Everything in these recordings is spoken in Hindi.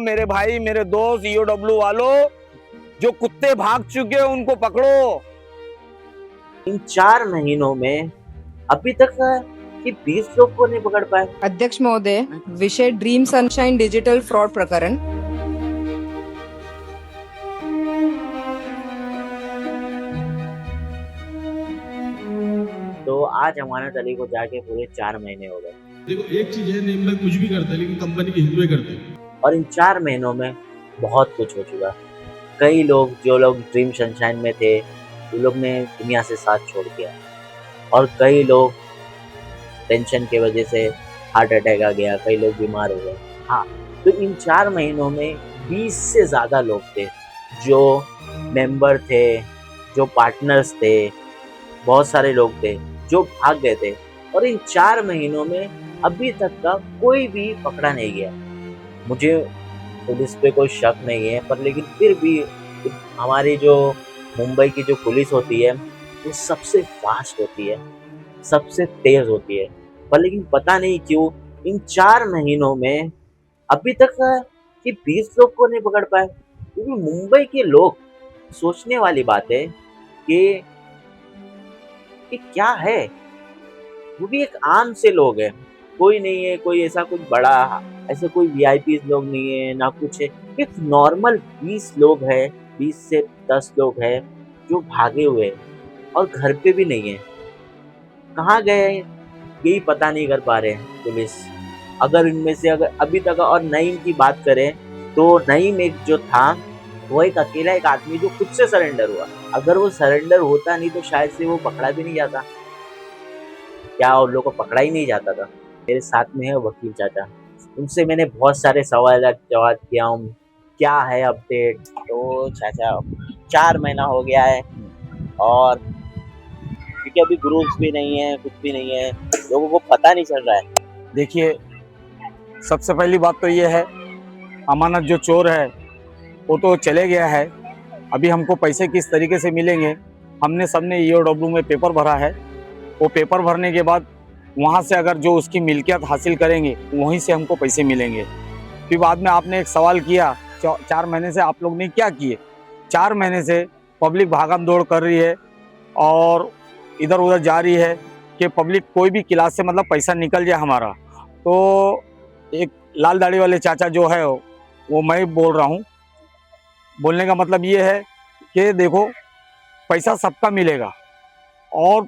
मेरे भाई, मेरे दोस्त, ईओडब्ल्यू वालों, जो कुत्ते भाग चुके हैं उनको पकड़ो। इन 4 महीनों में अभी तक कि 20 लोग को नहीं पकड़ पाए। अध्यक्ष महोदय, विषय ड्रीम सनशाइन डिजिटल फ्रॉड प्रकरण। तो आज अमानत अली को जाके पूरे 4 महीने हो गए। देखो एक चीज है, नेम कुछ भी करते हैं लेकिन कंपनी के हित में करते हैं। और इन 4 महीनों में बहुत कुछ हो चुका। कई लोग, जो लोग ड्रीम सनशाइन में थे, वो लोग ने दुनिया से साथ छोड़ दिया और कई लोग टेंशन की वजह से हार्ट अटैक आ गया, कई लोग बीमार हो गए। हाँ, तो इन 4 महीनों में 20 से ज़्यादा लोग थे जो मेंबर थे, जो पार्टनर्स थे, बहुत सारे लोग थे जो भाग गए थे। और इन 4 महीनों में अभी तक का कोई भी पकड़ा नहीं गया। मुझे पुलिस पे कोई शक नहीं है, पर लेकिन फिर भी हमारी जो मुंबई की जो पुलिस होती है वो सबसे फास्ट होती है, सबसे तेज होती है। पर लेकिन पता नहीं क्यों इन 4 महीनों में अभी तक कि 20 लोग को नहीं पकड़ पाए। क्योंकि मुंबई के लोग, सोचने वाली बात है कि क्या है, वो भी एक आम से लोग हैं, कोई नहीं है कोई ऐसा कुछ बड़ा, ऐसे कोई वीआईपी लोग नहीं है ना कुछ है। एक नॉर्मल 20 लोग है, 20 से 10 लोग है जो भागे हुए हैं और घर पे भी नहीं है। कहाँ गए यही पता नहीं कर पा रहे हैं पुलिस। अगर इनमें से अगर अभी तक और नईम की बात करें तो नईम एक जो था वो एक अकेला एक आदमी जो खुद से सरेंडर हुआ। अगर वो सरेंडर होता नहीं तो शायद से वो पकड़ा भी नहीं जाता, क्या उन लोगों को पकड़ा ही नहीं जाता था। मेरे साथ में है वकील चाचा, उनसे मैंने बहुत सारे सवाल जवाब किया हूँ, क्या है अपडेट। तो चाचा 4 महीना हो गया है और क्योंकि अभी ग्रुप्स भी नहीं है, कुछ भी नहीं है, लोगों को पता नहीं चल रहा है। देखिए, सबसे पहली बात तो ये है, अमानत जो चोर है वो तो चले गया है। अभी हमको पैसे किस तरीके से मिलेंगे, हमने सबने ईओडब्ल्यू में पेपर भरा है। वो पेपर भरने के बाद वहाँ से अगर जो उसकी मिल्कियत हासिल करेंगे वहीं से हमको पैसे मिलेंगे। फिर बाद में आपने एक सवाल किया 4 महीने से आप लोग ने क्या किए। 4 महीने से पब्लिक भागम दौड़ कर रही है और इधर उधर जा रही है कि पब्लिक कोई भी क्लास से मतलब पैसा निकल जाए हमारा। तो एक लाल दाढ़ी वाले चाचा जो है वो मैं बोल रहा हूँ। बोलने का मतलब ये है कि देखो, पैसा सबका मिलेगा और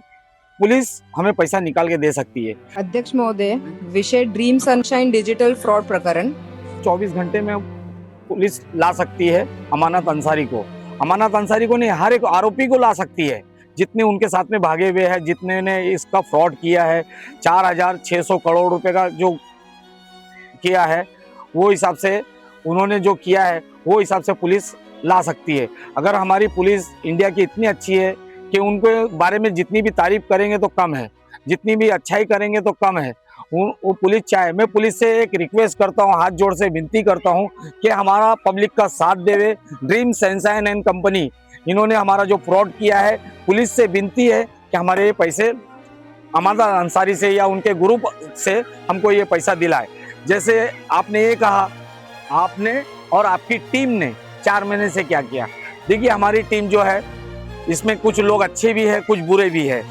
पुलिस हमें पैसा निकाल के दे सकती है। अध्यक्ष महोदय, विषय ड्रीम सनशाइन डिजिटल फ्रॉड प्रकरण। 24 घंटे में पुलिस ला सकती है अमानत अंसारी को। अमानत अंसारी को नहीं, हर एक आरोपी को ला सकती है जितने उनके साथ में भागे हुए हैं, जितने ने इसका फ्रॉड किया है। 4,600 करोड़ रुपए का जो किया है वो हिसाब से उन्होंने जो किया है वो हिसाब से पुलिस ला सकती है। अगर हमारी पुलिस इंडिया की इतनी अच्छी है कि उनके बारे में जितनी भी तारीफ करेंगे तो कम है, जितनी भी अच्छाई करेंगे तो कम है। वो पुलिस चाहे, मैं पुलिस से एक रिक्वेस्ट करता हूँ, हाथ जोड़ से विनती करता हूँ कि हमारा पब्लिक का साथ देवे। ड्रीम सनशाइन एंड कंपनी, इन्होंने हमारा जो फ्रॉड किया है, पुलिस से विनती है कि हमारे ये पैसे अमानत अंसारी से या उनके ग्रुप से हमको ये पैसा दिलाए। जैसे आपने ये कहा, आपने और आपकी टीम ने 4 महीने से क्या किया। देखिए, हमारी टीम जो है इसमें कुछ लोग अच्छे भी है, कुछ बुरे भी है।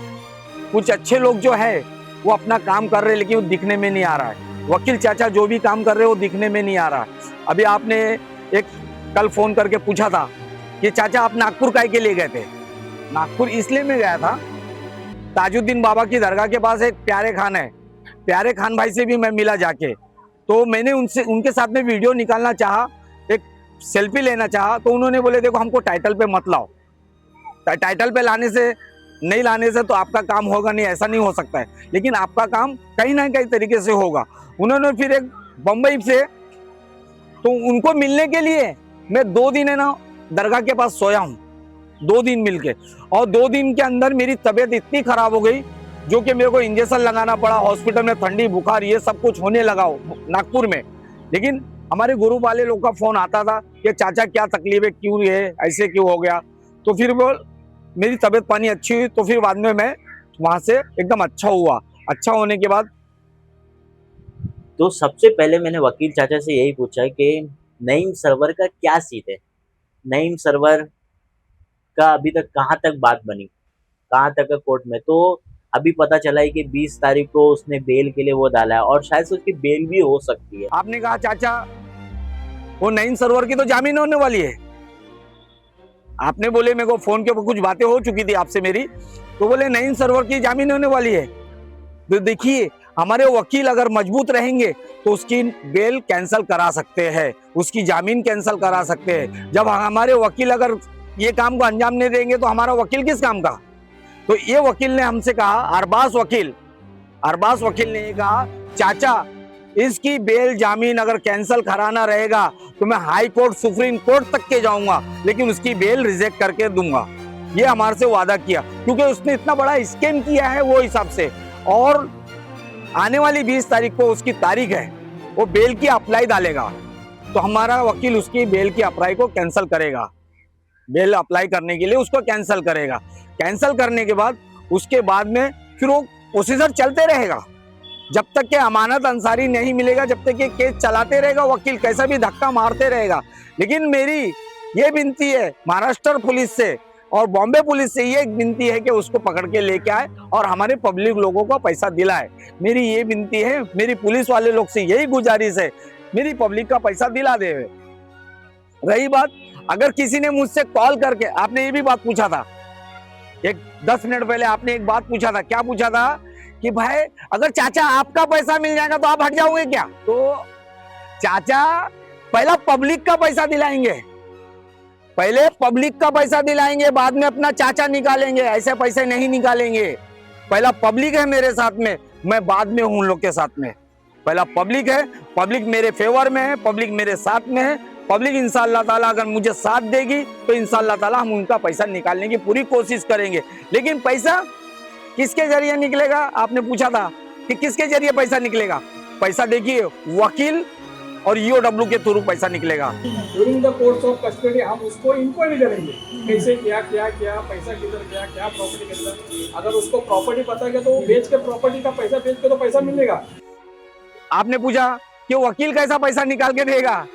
कुछ अच्छे लोग जो है वो अपना काम कर रहे हैं लेकिन वो दिखने में नहीं आ रहा है। वकील चाचा जो भी काम कर रहे हैं वो दिखने में नहीं आ रहा। अभी आपने एक कल फोन करके पूछा था कि चाचा आप नागपुर काहे के लिए गए थे। नागपुर इसलिए मैं गया था, ताजुद्दीन बाबा की दरगाह के पास एक प्यारे खान है, प्यारे खान भाई से भी मैं मिला जाके। तो मैंने उनके साथ में वीडियो निकालना चाहा, एक सेल्फी लेना चाहा, तो उन्होंने बोले देखो हमको टाइटल पे मत लाओ, टाइटल पे नहीं लाने से तो आपका काम होगा नहीं, ऐसा नहीं हो सकता है, लेकिन आपका काम कहीं ना कहीं तरीके से होगा। उन्होंने फिर एक बम्बई से, तो उनको मिलने के लिए मैं 2 दिन है ना दरगाह के पास सोया हूँ, 2 दिन मिलके। और 2 दिन के अंदर मेरी तबीयत इतनी खराब हो गई जो कि मेरे को इंजेक्शन लगाना पड़ा, हॉस्पिटल में ठंडी बुखार ये सब कुछ होने लगा नागपुर में। लेकिन हमारे ग्रुप वाले लोग का फोन आता था कि चाचा क्या तकलीफ है, क्यों है, ऐसे क्यों हो गया। तो फिर वो मेरी तबीयत पानी अच्छी हुई, तो फिर बाद में मैं वहां से एकदम अच्छा हुआ। अच्छा होने के बाद तो सबसे पहले मैंने वकील चाचा से यही पूछा कि नईम सरवर का क्या सीन है? नईम सरवर का अभी तक कहाँ तक बात बनी, कहाँ तक है कोर्ट में? तो अभी पता चला है कि 20 तारीख को उसने बेल के लिए वो डाला है और शायद से उसकी बेल भी हो सकती है। आपने कहा चाचा वो नईम सरवर की तो जामीन होने वाली है। आपने बोले मेरे को फोन के ऊपर कुछ बातें हो चुकी थी आपसे मेरी, तो बोले नईम सरवर की जामीन होने वाली है। तो देखिए हमारे वकील अगर मजबूत रहेंगे तो उसकी बेल कैंसिल करा सकते हैं, उसकी जामीन कैंसिल करा सकते हैं। जब हमारे वकील अगर ये काम को अंजाम नहीं देंगे तो हमारा वकील किस काम का? तो ये वकील ने हमसे कहा, अरबाज वकील ने ये कहा चाचा इसकी बेल जामीन अगर कैंसिल कराना रहेगा तो मैं हाई कोर्ट सुप्रीम कोर्ट तक के जाऊंगा, लेकिन उसकी बेल रिजेक्ट करके दूंगा। ये हमारे से वादा किया, क्योंकि उसने इतना बड़ा स्कैम किया है वो हिसाब से। और आने वाली 20 तारीख को उसकी तारीख है, वो बेल की अप्लाई डालेगा, तो हमारा वकील उसकी बेल की अप्लाई को कैंसिल करेगा। बेल अप्लाई करने के लिए उसको कैंसिल करेगा। कैंसिल करने के बाद उसके बाद में फिर वो प्रोसीजर चलते रहेगा जब तक के अमानत अंसारी नहीं मिलेगा, जब तक ये केस चलाते रहेगा वकील, कैसा भी धक्का मारते रहेगा। लेकिन मेरी ये विनती है महाराष्ट्र पुलिस से और बॉम्बे पुलिस से, ये विनती है कि उसको पकड़ के लेके आए और हमारे पब्लिक लोगों को पैसा दिलाए। मेरी ये विनती है, मेरी पुलिस वाले लोग से यही गुजारिश है, मेरी पब्लिक का पैसा दिला दे। रही बात, अगर किसी ने मुझसे कॉल करके, आपने ये भी बात पूछा था, एक 10 मिनट पहले आपने एक बात पूछा था, क्या पूछा था कि भाई अगर चाचा आपका पैसा मिल जाएगा तो आप हट जाओगे क्या? तो चाचा पहला पब्लिक का पैसा दिलाएंगे, पहले पब्लिक का पैसा दिलाएंगे, बाद में अपना चाचा निकालेंगे। ऐसे पैसे नहीं निकालेंगे। पहला पब्लिक है मेरे साथ में, मैं बाद में हूं उन लोग के साथ में। पहला पब्लिक है, पब्लिक मेरे फेवर में है, पब्लिक मेरे साथ में है। पब्लिक इंशाअल्लाह ताला अगर मुझे साथ देगी तो इंशाअल्लाह ताला हम उनका पैसा निकालने की पूरी कोशिश करेंगे। लेकिन पैसा किसके जरिए निकलेगा? आपने पूछा था कि किसके जरिए पैसा निकलेगा। पैसा देखिए वकील और ईओडब्ल्यू के थ्रू पैसा निकलेगा। During the course of custody हम उसको इंक्वायरी करेंगे, कैसे क्या पैसा किधर गया, क्या प्रॉपर्टी के अंदर। अगर उसको प्रॉपर्टी पता है तो वो बेच के, प्रॉपर्टी का पैसा बेच के तो पैसा मिलेगा। आपने पूछा कि वकील कैसा पैसा निकाल के देगा।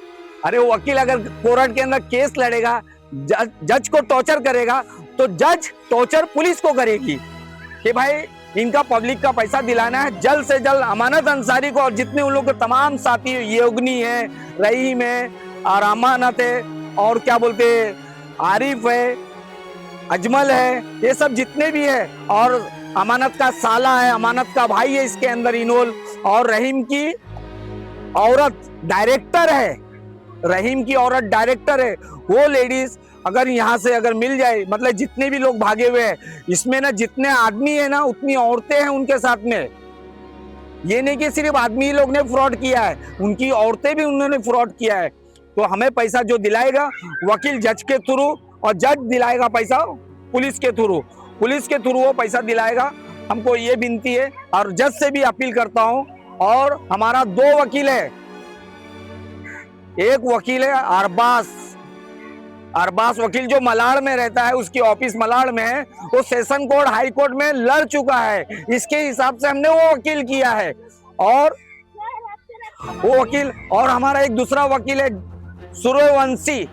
अरे वकील अगर कोर्ट के अंदर केस लड़ेगा, जज को टॉर्चर करेगा, तो जज टॉर्चर पुलिस को करेगी कि भाई इनका पब्लिक का पैसा दिलाना है जल्द से जल्द अमानत अंसारी को, और जितने उन लोग के तमाम साथी, योगनी है, रहीम है और अमानत है और क्या बोलते आरिफ है, अजमल है, ये सब जितने भी है, और अमानत का साला है, अमानत का भाई है इसके अंदर इनवॉल्व, और रहीम की औरत डायरेक्टर है, रहीम की औरत डायरेक्टर है। वो लेडीज अगर यहाँ से अगर मिल जाए, मतलब जितने भी लोग भागे हुए हैं इसमें ना, जितने आदमी है ना उतनी औरतें हैं उनके साथ में। ये नहीं कि सिर्फ आदमी लोग ने फ्रॉड किया है, उनकी औरतें भी उन्होंने फ्रॉड किया है। तो हमें पैसा जो दिलाएगा वकील जज के थ्रू, और जज दिलाएगा पैसा पुलिस के थ्रू, पुलिस के थ्रू वो पैसा दिलाएगा। हमको ये विनती है और जज से भी अपील करता हूँ। और हमारा 2 वकील है, एक वकील है अरबाज वकील जो मलाड में रहता है, उसकी ऑफिस मलाड में है, वो सेशन कोर्ट हाई कोर्ट में लड़ चुका है। इसके हिसाब से हमने वो वकील किया है। और वो वकील, और हमारा एक दूसरा वकील है सूर्यवंशी,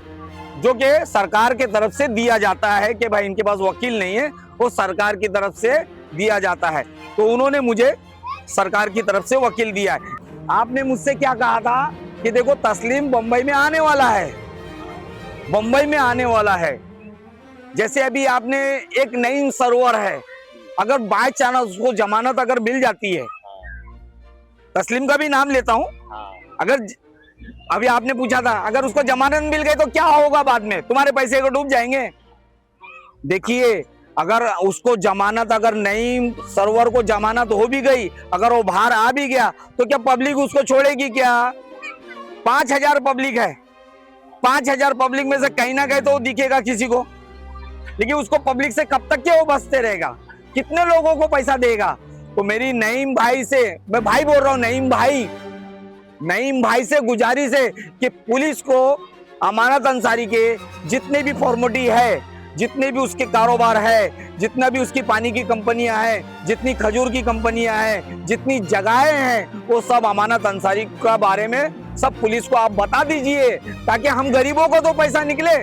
जो कि सरकार के तरफ से दिया जाता है कि भाई इनके पास वकील नहीं है, वो सरकार की तरफ से दिया जाता है। तो उन्होंने मुझे सरकार की तरफ से वकील दिया है। आपने मुझसे क्या कहा था कि देखो तस्लीम बंबई में आने वाला है, बंबई में आने वाला है। जैसे अभी आपने एक नईम सरवर है, अगर बाय चांस उसको जमानत अगर मिल जाती है, तस्लीम का भी नाम लेता हूं, अगर अभी आपने पूछा था अगर उसको जमानत मिल गई तो क्या होगा बाद में, तुम्हारे पैसे को डूब जाएंगे। देखिए अगर उसको जमानत, अगर नईम सरवर को जमानत हो भी गई, अगर वो बाहर आ भी गया तो क्या पब्लिक उसको छोड़ेगी क्या? 5000 पब्लिक है, 5000 पब्लिक में से कहीं ना कहीं तो वो दिखेगा किसी को, लेकिन उसको पब्लिक से कब तक के वो बचते रहेगा, कितने लोगों को पैसा देगा। तो मेरी नईम भाई से, मैं भाई बोल रहा हूँ, नईम भाई से गुजारिश है कि पुलिस को अमानत अंसारी के जितने भी फॉर्मेलिटी है, जितने भी उसके कारोबार है, जितना भी उसकी पानी की कंपनियां हैं, जितनी खजूर की कंपनियां हैं, जितनी जगहें हैं, वो सब अमानत अंसारी का बारे में सब पुलिस को आप बता दीजिए ताकि हम गरीबों को तो पैसा निकले।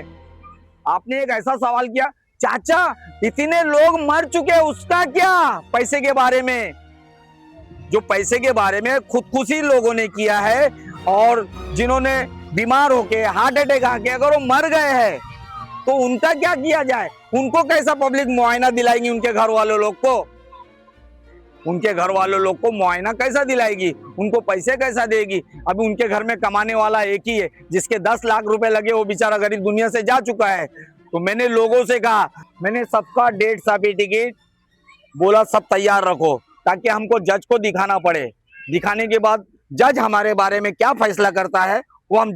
आपने एक ऐसा सवाल किया, चाचा इतने लोग मर चुके हैं उसका क्या? पैसे के बारे में, जो पैसे के बारे में खुदकुशी लोगों ने किया है और जिन्होंने बीमार होके हार्ट अटैक आके अगर वो मर गए हैं तो उनका क्या किया जाए? उनको कैसा पब्लिक मुआयना दिलाएगी? उनके घर वालों लोग को, उनके घर वालों लोग को मुआयना कैसा दिलाएगी? उनको पैसे कैसा देगी? अभी उनके घर में कमाने वाला एक ही है जिसके 10 लाख रुपए लगे, वो बेचारा गरीब दुनिया से जा चुका है। तो मैंने लोगों से कहा, मैंने सबका डेट सर्टिफिकेट बोला सब तैयार रखो ताकि हमको जज को दिखाना पड़े। दिखाने के बाद जज हमारे बारे में क्या फैसला करता है वो हम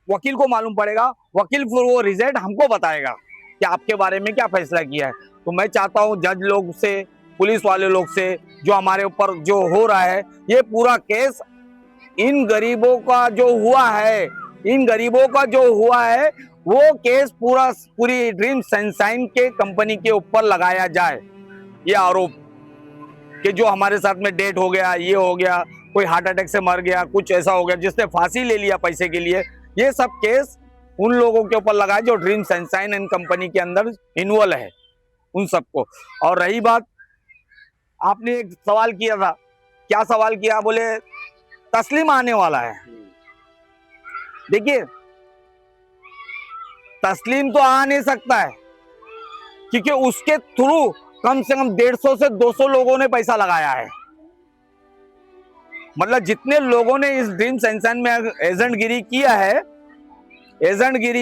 वकील को मालूम पड़ेगा, वकील फिर वो रिजल्ट हमको बताएगा कि आपके बारे में क्या फैसला किया है। तो मैं चाहता हूँ जज लोग से, पुलिस वाले लोग से, जो हमारे ऊपर जो हो रहा है ये पूरा केस इन गरीबों का जो हुआ है, इन गरीबों का जो हुआ है वो केस पूरी ड्रीम सनशाइन के कंपनी के ऊपर लगाया जाए। ये आरोप कि जो हमारे साथ में डेट हो गया, ये हो गया, कोई हार्ट अटैक से मर गया, कुछ ऐसा हो गया, जिसने फांसी ले लिया पैसे के लिए, ये सब केस उन लोगों के ऊपर लगाए जो ड्रीम सनशाइन एंड कंपनी के अंदर इन्वॉल्व है, उन सबको। और रही बात, आपने एक सवाल किया था, क्या सवाल किया? बोले तस्लीम आने वाला है। देखिए तस्लीम तो आ नहीं सकता है क्योंकि उसके थ्रू कम से कम 150 से 200 लोगों ने पैसा लगाया है। मतलब जितने लोगों ने इस ड्रीम सनशाइन में एजेंटगिरी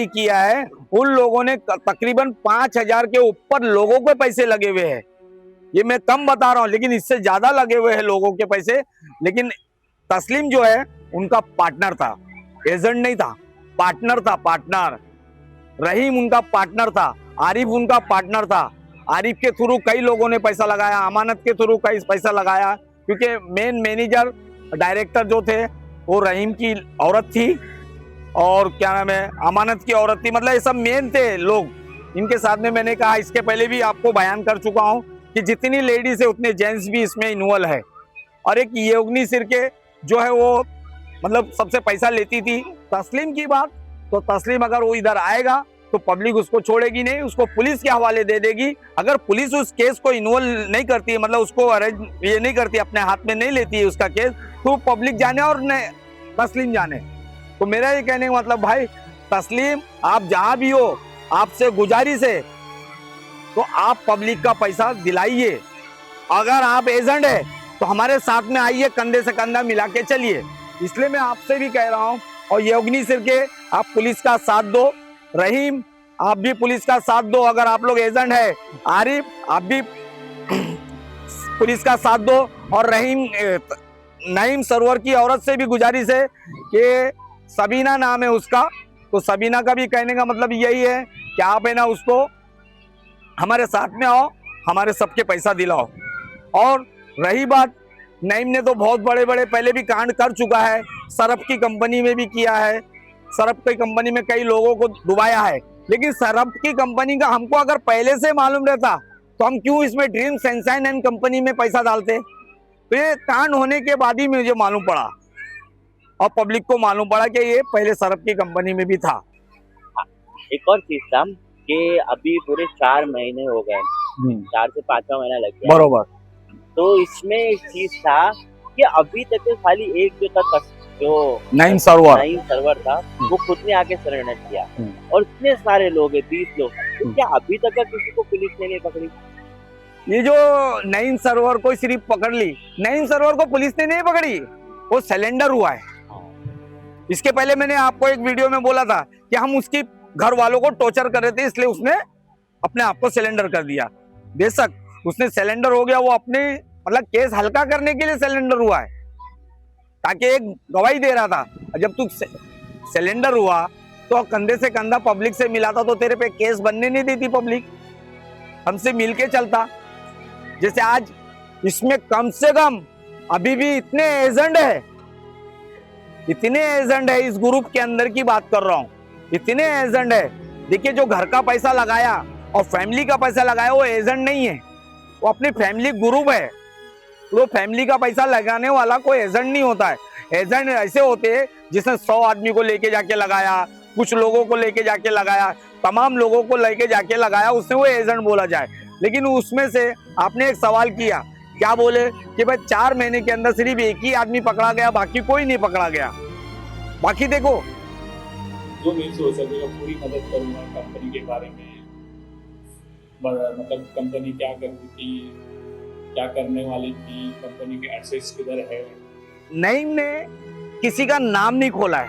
किया है, उन लोगों ने तकरीबन 5000 के ऊपर लोगों के पैसे लगे हुए हैं। ये मैं कम बता रहा हूं लेकिन इससे ज्यादा लगे हुए हैं लोगों के पैसे। लेकिन तस्लीम जो है उनका पार्टनर था, एजेंट नहीं था, पार्टनर था, पार्टनर। रहीम उनका पार्टनर था, आरिफ उनका पार्टनर था। आरिफ के थ्रू कई लोगों ने पैसा लगाया, अमानत के थ्रू कई पैसा लगाया, क्योंकि मेन मैनेजर डायरेक्टर जो थे वो रहीम की औरत थी और क्या नाम है, अमानत की औरत थी। मतलब ये सब मेन थे लोग। इनके साथ में मैंने कहा, इसके पहले भी आपको बयान कर चुका हूं कि जितनी लेडीज है उतने जेंट्स भी इसमें इन्वॉल्व है। और एक योगनी सिरके जो है वो मतलब सबसे पैसा लेती थी। तस्लीम की बात, तो तस्लीम अगर वो इधर आएगा तो पब्लिक उसको छोड़ेगी नहीं, उसको पुलिस के हवाले दे देगी। अगर पुलिस उस केस को इन्वॉल्व नहीं करती है, मतलब उसको अरेंज ये नहीं करती, अपने हाथ में नहीं लेती है उसका केस, तो पब्लिक जाने और तस्लीम जाने। तो मेरा ये कहने का मतलब भाई, तस्लीम आप जहां भी हो, आपसे गुजारिश है तो आप पब्लिक का पैसा दिलाइए। अगर आप एजेंट है तो हमारे साथ में आइए, कंधे से कंधा मिला के चलिए। इसलिए मैं आपसे भी कह रहा हूं, और योगनी सिरके आप पुलिस का साथ दो, रहीम आप भी पुलिस का साथ दो। अगर आप लोग एजेंट है, आरिफ आप भी पुलिस का साथ दो। और रहीम नईम सरवर की औरत से भी गुजारिश है कि सबीना नाम है उसका, तो सबीना का भी कहने का मतलब यही है कि आप है ना उसको हमारे साथ में आओ, हमारे सबके पैसा दिलाओ। और रही बात, नईम ने तो बहुत बड़े बड़े पहले भी कांड कर चुका है, सरफ की कंपनी में भी किया है, सरफ की कंपनी में कई लोगों को डुबाया है। लेकिन सरफ की कंपनी का हमको अगर पहले से मालूम रहता तो हम क्यों इसमें ड्रीम सनशाइन एंड कंपनी में पैसा डालते? तो ये कांड होने के बाद ही मुझे मालूम पड़ा और पब्लिक को मालूम पड़ा कि ये पहले सरफ की कंपनी में भी था। एक और चीज था कि अभी पूरे 4 महीने हो गए, 4 से 5वां महीना लग गया। बरोबर। तो इसमें एक चीज था कि अभी तक तो खाली एक जो था, जो नईम सरवर था, वो खुद ने आके सरेंडर किया। और इतने सारे लोग हैं, 20 लोग, तो क्या अभी तक किसी को पुलिस ने नहीं पकड़ी? ये जो नईम सरवर को सिर्फ पकड़ ली, नईम सरवर को पुलिस ने नहीं पकड़ी, वो सिलेंडर हुआ है। इसके पहले मैंने आपको एक वीडियो में बोला था कि हम उसकी घर वालों को टॉर्चर कर रहे थे, इसलिए उसने अपने आप को सिलेंडर कर दिया। बेशक उसने सिलेंडर हो गया, वो अपने मतलब केस हल्का करने के लिए सिलेंडर हुआ है, ताकि एक गवाही दे रहा था। जब तू सिलेंडर हुआ तो कंधे से कंधा पब्लिक से मिला था, तो तेरे पे केस बनने नहीं देती पब्लिक, हमसे मिल के चलता। जैसे आज इसमें कम से कम अभी भी इतने एजेंट है इस ग्रुप के अंदर की बात कर रहा हूँ, इतने एजेंट है। देखिए जो घर का पैसा लगाया और फैमिली का पैसा लगाया वो एजेंट नहीं है, वो अपनी फैमिली ग्रुप है। वो फैमिली का पैसा लगाने वाला कोई एजेंट नहीं होता है। एजेंट ऐसे होते हैं जिसने 100 आदमी को लेके जाके लगाया, कुछ लोगों को लेके जाके लगाया, तमाम लोगों को लेके जाके लगाया, उसने वो एजेंट बोला जाए। लेकिन उसमें से आपने एक सवाल किया, क्या बोले कि भाई 4 महीने के अंदर सिर्फ एक ही आदमी पकड़ा गया, बाकी कोई नहीं पकड़ा गया। बाकी देखो, जो मेरे से हो सकेगा पूरी मदद करूंगा कंपनी के बारे में, मतलब कंपनी क्या करती थी, क्या करने वाली थी, कंपनी के एसेट्स किधर है। नईम ने किसी का नाम नहीं खोला है,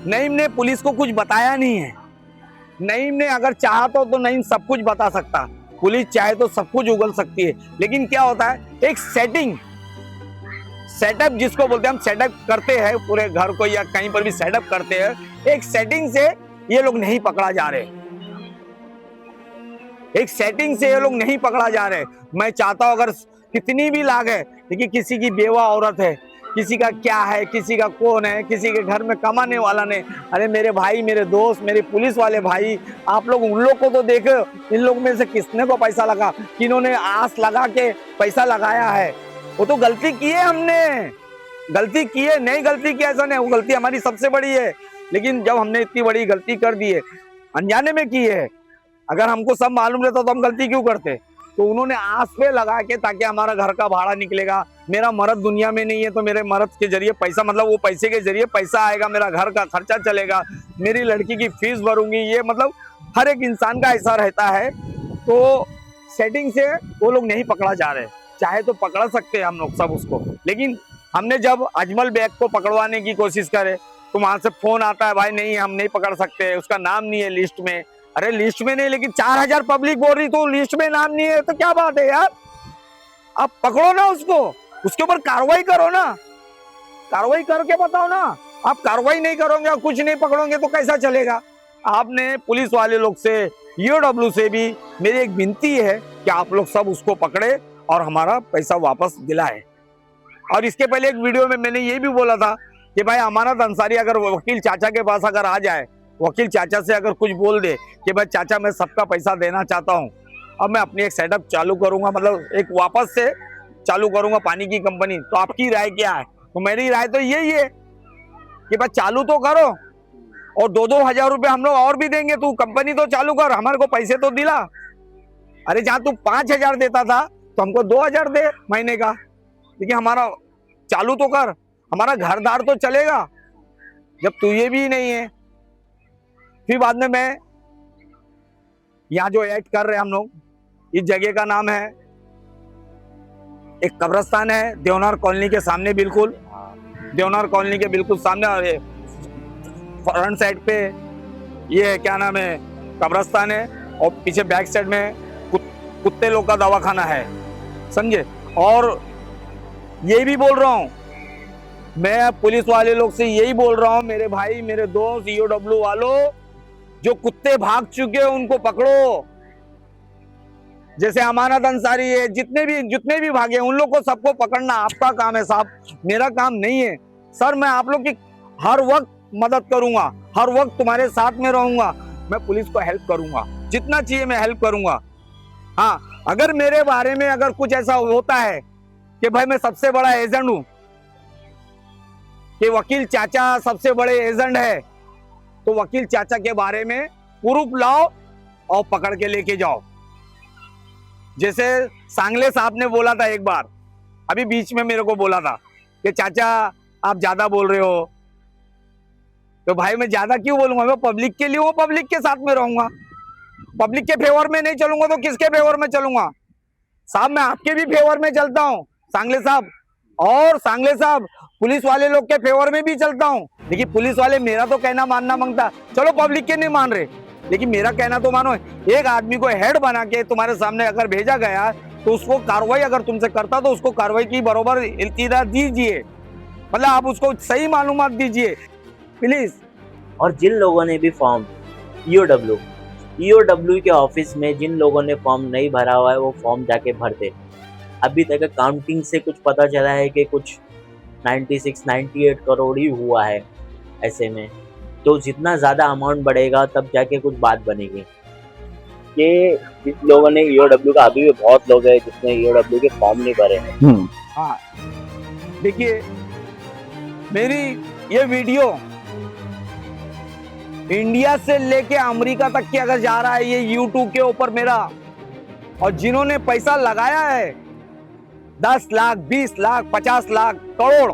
नईम ने पुलिस को कुछ बताया नहीं है। नईम ने अगर चाहा तो नईम सब कुछ बता सकता, पुलिस चाहे तो सब कुछ उगल सकती है। लेकिन क्या होता है, एक सेटअप जिसको बोलते हैं, हम सेटअप करते हैं पूरे घर को या कहीं पर भी सेटअप करते हैं, एक सेटिंग से ये लोग नहीं पकड़ा जा रहे, एक सेटिंग से ये लोग नहीं पकड़ा जा रहे। मैं चाहता हूं अगर कितनी भी लाग है, देखिए किसी की बेवा औरत है, किसी का क्या है, किसी का कौन है, किसी के घर में कमाने वाला नहीं। अरे मेरे भाई, मेरे दोस्त, मेरे पुलिस वाले भाई, आप लोग उन लोग को तो देखो, इन लोग में से किसने को पैसा लगा, किन्होंने आस लगा के पैसा लगाया है। वो तो गलती की है, हमने गलती की है, नहीं गलती की ऐसा नहीं, वो गलती हमारी सबसे बड़ी है। लेकिन जब हमने इतनी बड़ी गलती कर दी है, अनजाने में की है, अगर हमको सब मालूम रहता तो हम गलती क्यों करते। तो उन्होंने आस पे लगा के, ताकि हमारा घर का भाड़ा निकलेगा, मेरा मर्द दुनिया में नहीं है तो मेरे मर्द के जरिए पैसा, मतलब वो पैसे के जरिए पैसा आएगा, मेरा घर का खर्चा चलेगा, मेरी लड़की की फीस भरूंगी, ये मतलब हर एक इंसान का ऐसा रहता है। तो सेटिंग से वो लोग नहीं पकड़ा जा रहे, चाहे तो पकड़ सकते हैं हम लोग सब उसको। लेकिन हमने जब अजमल बैग को पकड़वाने की कोशिश करे तो वहां से फोन आता है, भाई नहीं हम नहीं पकड़ सकते, उसका नाम नहीं है लिस्ट में। अरे लिस्ट में नहीं, लेकिन 4000 पब्लिक बोल रही तो लिस्ट में नाम नहीं है, तो क्या बात है यार। आप पकड़ो ना उसको, उसके ऊपर कार्रवाई करो ना, कार्रवाई करके बताओ ना। आप कार्रवाई नहीं करोगे, कुछ नहीं पकड़ोगे तो कैसा चलेगा। आपने पुलिस वाले लोग से, ईओडब्ल्यू से भी मेरी एक विनती है कि आप लोग सब उसको पकड़े और हमारा पैसा वापस दिलाए। और इसके पहले एक वीडियो में मैंने ये भी बोला था कि भाई अमानत अंसारी अगर वकील चाचा के पास अगर आ जाए, वकील चाचा से अगर कुछ बोल दे कि भाई चाचा मैं सबका पैसा देना चाहता हूँ, अब मैं अपनी एक सेटअप चालू करूंगा, मतलब एक वापस से चालू करूंगा पानी की कंपनी, तो आपकी राय क्या है। तो मेरी राय तो यही है कि भाई चालू तो करो, और 2-2 हजार रुपये हम लोग और भी देंगे, तू कंपनी तो चालू कर, हमारे को पैसे तो दिला। अरे जहाँ तू 5000 देता था तो हमको 2000 दे महीने का, लेकिन हमारा चालू तो कर, हमारा घरदार तो चलेगा। जब तू ये भी नहीं है, फिर बाद में मैं यहाँ जो ऐड कर रहे हैं हम लोग, इस जगह का नाम है, एक कब्रिस्तान है देवनार कॉलोनी के सामने, बिल्कुल देवनार कॉलोनी के बिल्कुल सामने, और फ्रंट साइड पे ये क्या नाम है कब्रिस्तान है, और पीछे बैक साइड में कुत्ते लोग का दवाखाना है, समझे। और यही भी बोल रहा हूँ मैं, पुलिस वाले लोग से यही बोल रहा हूँ, मेरे भाई, मेरे दोस्त, ईओडब्ल्यू वालों, जो कुत्ते भाग चुके हैं उनको पकड़ो। जैसे अमानत अंसारी है, जितने भी भागे उन लोग को सबको पकड़ना आपका काम है साहब, मेरा काम नहीं है। सर मैं आप लोग की हर वक्त मदद करूंगा, हर वक्त तुम्हारे साथ में रहूंगा, मैं पुलिस को हेल्प करूंगा, जितना चाहिए मैं हेल्प करूंगा। हाँ, अगर मेरे बारे में अगर कुछ ऐसा होता है कि भाई मैं सबसे बड़ा एजेंट हूं, कि वकील चाचा सबसे बड़े एजेंट है, तो वकील चाचा के बारे में प्रूफ लाओ और पकड़ के लेके जाओ। जैसे सांगले साहब ने बोला था एक बार, अभी बीच में मेरे को बोला था कि चाचा आप ज्यादा बोल रहे हो, तो भाई मैं ज्यादा क्यों बोलूंगा, मैं पब्लिक के लिए हूँ, पब्लिक के साथ में रहूंगा, पब्लिक के फेवर में नहीं चलूंगा तो किसके फेवर में चलूंगा। साहब मैं आपके भी फेवर में चलता हूँ सांगले साहब, और सांगले साहब पुलिस वाले लोग के फेवर में भी चलता हूँ। देखिए पुलिस वाले मेरा तो कहना मानना मांगता, चलो पब्लिक के नहीं मान रहे, लेकिन मेरा कहना तो मानो। एक आदमी को हेड बना के तुम्हारे सामने अगर भेजा गया तो उसको कार्रवाई अगर तुमसे करता तो उसको कार्रवाई की बराबर इल्तिजा दीजिए, मतलब आप उसको सही मालूमात दीजिए प्लीज। और जिन लोगों ने भी फॉर्म ईओडब्ल्यू के ऑफिस में जिन लोगों ने फॉर्म नहीं भरा हुआ है वो फॉर्म जाके भर दे। अभी तक काउंटिंग से कुछ पता चला है कि कुछ 96-98 करोड़ ही हुआ है। ऐसे में तो जितना ज़्यादा अमाउंट बढ़ेगा तब जाके कुछ बात बनेगी। ये जिस लोगों ने ईओडब्ल्यू का, अभी भी बहुत लोग हैं जिसने ईओडब्ल्यू के फॉर्म नहीं भरे हैं। हाँ देखिए मेरी ये वीडियो इंडिया से लेके अमेरिका तक की अगर जा रहा है ये यूट्यूब के ऊपर मेरा, और जिन्होंने पैसा लगाया है 10 लाख 20 लाख 50 लाख करोड़,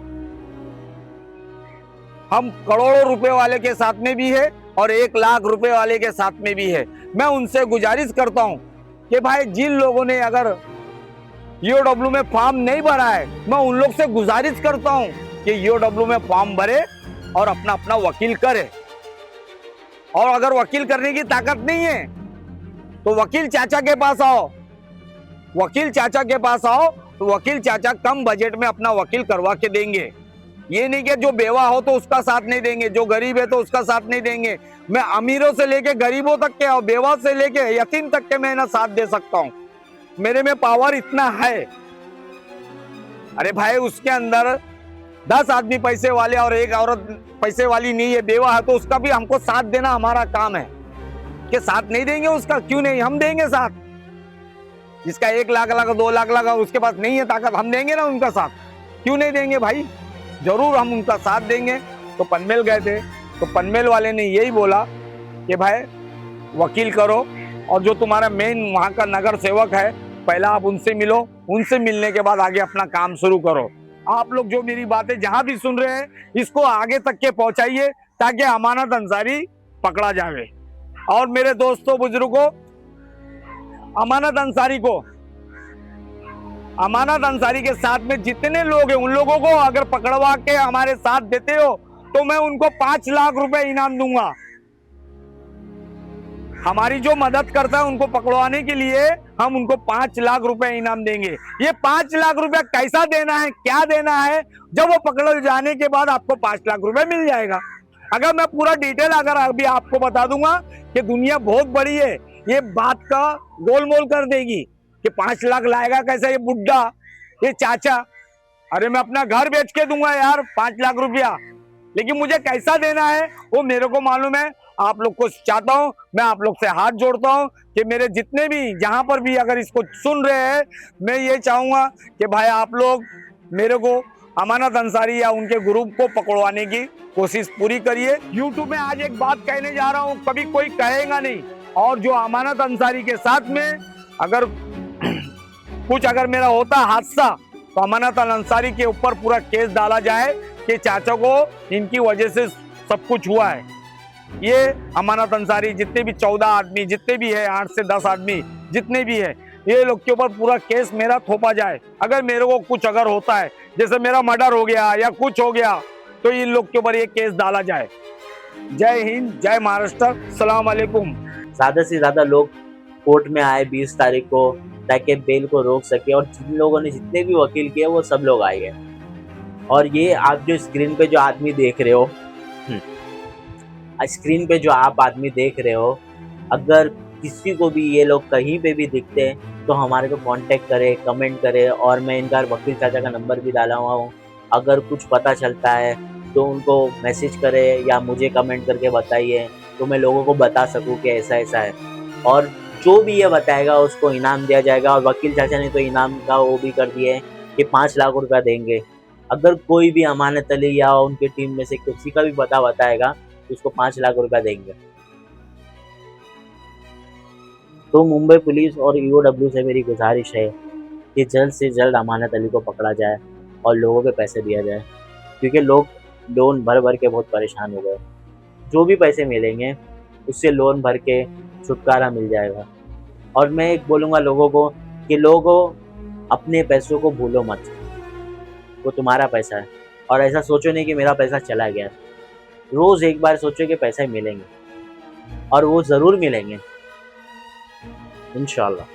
हम करोड़ों रुपए वाले के साथ में भी है और 1 लाख रुपए वाले के साथ में भी है। मैं उनसे गुजारिश करता हूं कि भाई जिन लोगों ने अगर ईओडब्ल्यू में फॉर्म नहीं भरा है, मैं उन लोग से गुजारिश करता हूं कि ईओडब्ल्यू में फॉर्म भरे और अपना अपना वकील करे। और अगर वकील करने की ताकत नहीं है तो वकील चाचा के पास आओ, वकील चाचा के पास आओ, तो वकील चाचा कम बजट में अपना वकील करवा के देंगे। ये नहीं कि जो बेवा हो तो उसका साथ नहीं देंगे, जो गरीब है तो उसका साथ नहीं देंगे। मैं अमीरों से लेके गरीबों तक के और बेवा से लेके यतीम तक के मैं ना साथ दे सकता हूँ। मेरे में पावर इतना है। अरे भाई उसके अंदर 10 आदमी पैसे वाले और 1 औरत पैसे वाली नहीं है, बेवा है, तो उसका भी हमको साथ देना हमारा काम है। कि साथ नहीं देंगे उसका, क्यों नहीं, हम देंगे साथ। जिसका 1 लाख लगा 2 लाख लगा उसके पास नहीं है ताकत, हम देंगे ना उनका साथ, क्यों नहीं देंगे भाई, जरूर हम उनका साथ देंगे। तो पनमेल गए थे तो पनमेल वाले ने यही बोला कि भाई वकील करो, और जो तुम्हारा मेन वहाँ का नगर सेवक है पहला आप उनसे मिलो, उनसे मिलने के बाद आगे अपना काम शुरू करो। आप लोग जो मेरी बातें जहां भी सुन रहे हैं इसको आगे तक के पहुंचाइए ताकि अमानत अंसारी पकड़ा जाए। और मेरे दोस्तों बुजुर्गों, अमानत अंसारी के साथ में जितने लोग हैं उन लोगों को अगर पकड़वा के हमारे साथ देते हो तो मैं उनको 5 लाख रुपए इनाम दूंगा। हमारी जो मदद करता है उनको पकड़वाने के लिए हम उनको 5 लाख रुपए इनाम देंगे। ये 5 लाख रुपए कैसा देना है, क्या देना है, जब वो पकड़ जाने के बाद आपको 5 लाख रुपए मिल जाएगा। अगर मैं पूरा डिटेल अगर अभी आपको बता दूंगा कि दुनिया बहुत बड़ी है, ये बात का गोलमोल कर देगी कि 5 लाख लाएगा कैसे ये बुड्ढा, ये चाचा। अरे मैं अपना घर बेच के दूंगा यार 5 लाख रुपया, लेकिन मुझे कैसा देना है वो मेरे को मालूम है। आप लोग को चाहता हूं, मैं आप लोग से हाथ जोड़ता हूं कि मेरे जितने भी जहां पर भी अगर इसको सुन रहे हैं, मैं ये चाहूंगा कि भाई आप लोग मेरे को अमानत अंसारी या उनके ग्रुप को पकड़वाने की कोशिश पूरी करिए। यूट्यूब में आज एक बात कहने जा रहा हूं, कभी कोई कहेगा नहीं। और जो अमानत अंसारी के साथ में अगर कुछ अगर मेरा होता हादसा तो अमानत अंसारी के ऊपर पूरा केस डाला जाए कि चाचा को इनकी वजह से सब कुछ हुआ है। ये अमानत अंसारी जितने भी 14 आदमी जितने भी है, 8 से 10 आदमी जितने भी है, ये लोग के ऊपर पूरा केस मेरा थोपा जाए। अगर मेरे को कुछ अगर होता है, जैसे मेरा मर्डर हो गया या कुछ हो गया, तो इन लोग के ऊपर ये केस डाला जाए। जय हिंद, जय महाराष्ट्र, सलाम अलैकुम। ज़्यादा से ज़्यादा लोग कोर्ट में आए 20 तारीख को ताकि बेल को रोक सके, और जिन लोगों ने जितने भी वकील किए वो सब लोग आए हैं। और ये आप जो स्क्रीन पे जो आदमी देख रहे हो, स्क्रीन पे जो आप आदमी देख रहे हो, अगर किसी को भी ये लोग कहीं पे भी दिखते हैं तो हमारे को कांटेक्ट करे, कमेंट करे, और मैं इनका वकील चाचा का नंबर भी डाला हुआ हूँ। अगर कुछ पता चलता है तो उनको मैसेज करे या मुझे कमेंट करके बताइए, तो मैं लोगों को बता सकूँ कि ऐसा ऐसा है। और जो भी ये बताएगा उसको इनाम दिया जाएगा। और वकील चाचा ने तो इनाम का वो भी कर दिया है कि 5 लाख रुपया देंगे। अगर कोई भी अमानत अली या उनकी टीम में से किसी का भी पता बताएगा तो उसको 5 लाख रुपया देंगे। तो मुंबई पुलिस और ईओडब्ल्यू से मेरी गुजारिश है कि जल्द से जल्द अमानत अली को पकड़ा जाए और लोगों के पैसे दिया जाए, क्योंकि लोग लोन भर भर के बहुत परेशान हो गए। जो भी पैसे मिलेंगे उससे लोन भर के छुटकारा मिल जाएगा। और मैं एक बोलूँगा लोगों को कि लोगों अपने पैसों को भूलो मत, वो तुम्हारा पैसा है। और ऐसा सोचो नहीं कि मेरा पैसा चला गया। रोज़ एक बार सोचो कि पैसे मिलेंगे, और वो ज़रूर मिलेंगे इंशाल्लाह।